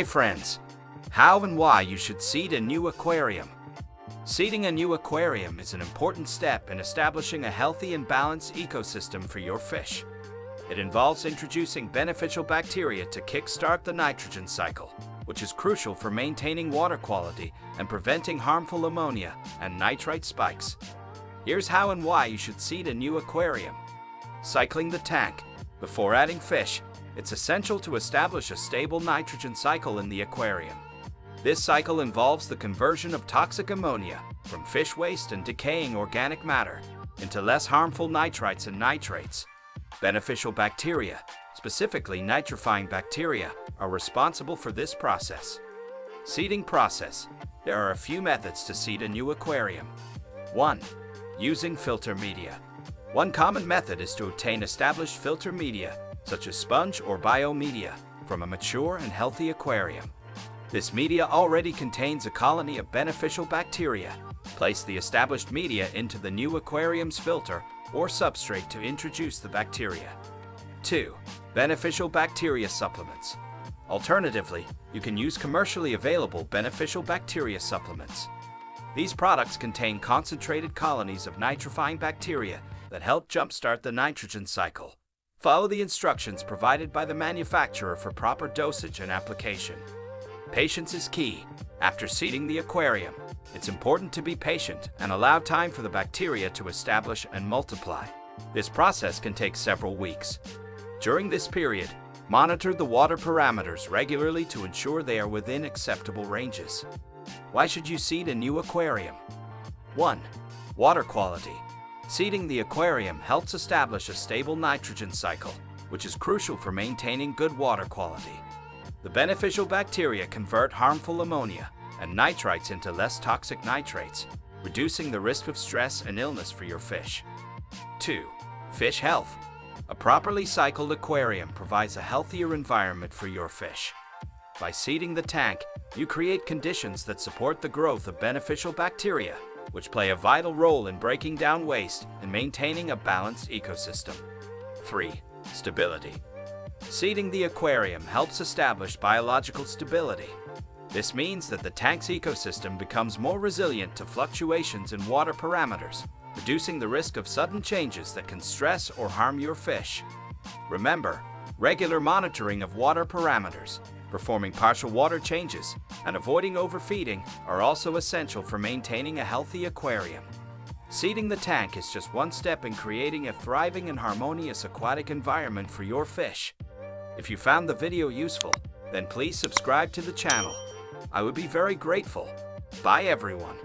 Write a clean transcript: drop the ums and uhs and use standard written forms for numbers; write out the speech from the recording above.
Hi friends! How and why you should seed a new aquarium. Seeding a new aquarium is an important step in establishing a healthy and balanced ecosystem for your fish. It involves introducing beneficial bacteria to kickstart the nitrogen cycle, which is crucial for maintaining water quality and preventing harmful ammonia and nitrite spikes. Here's how and why you should seed a new aquarium. Cycling the tank. Before adding fish, it's essential to establish a stable nitrogen cycle in the aquarium. This cycle involves the conversion of toxic ammonia from fish waste and decaying organic matter into less harmful nitrites and nitrates. Beneficial bacteria, specifically nitrifying bacteria, are responsible for this process. Seeding process. There are a few methods to seed a new aquarium. 1. Using filter media. One common method is to obtain established filter media, such as sponge or biomedia, from a mature and healthy aquarium. This media already contains a colony of beneficial bacteria. Place the established media into the new aquarium's filter or substrate to introduce the bacteria. 2. Beneficial bacteria supplements. Alternatively, you can use commercially available beneficial bacteria supplements. These products contain concentrated colonies of nitrifying bacteria that help jumpstart the nitrogen cycle. Follow the instructions provided by the manufacturer for proper dosage and application. Patience is key. After seeding the aquarium, it's important to be patient and allow time for the bacteria to establish and multiply. This process can take several weeks. During this period, monitor the water parameters regularly to ensure they are within acceptable ranges. Why should you seed a new aquarium? 1. Water quality. Seeding the aquarium helps establish a stable nitrogen cycle, which is crucial for maintaining good water quality. The beneficial bacteria convert harmful ammonia and nitrites into less toxic nitrates, reducing the risk of stress and illness for your fish. 2. Fish health. A properly cycled aquarium provides a healthier environment for your fish. By seeding the tank, you create conditions that support the growth of beneficial bacteria, which play a vital role in breaking down waste and maintaining a balanced ecosystem. 3. Stability. Seeding the aquarium helps establish biological stability. This means that the tank's ecosystem becomes more resilient to fluctuations in water parameters, reducing the risk of sudden changes that can stress or harm your fish. Remember, regular monitoring of water parameters, performing partial water changes, and avoiding overfeeding are also essential for maintaining a healthy aquarium. Seeding the tank is just one step in creating a thriving and harmonious aquatic environment for your fish. If you found the video useful, then please subscribe to the channel. I would be very grateful. Bye everyone.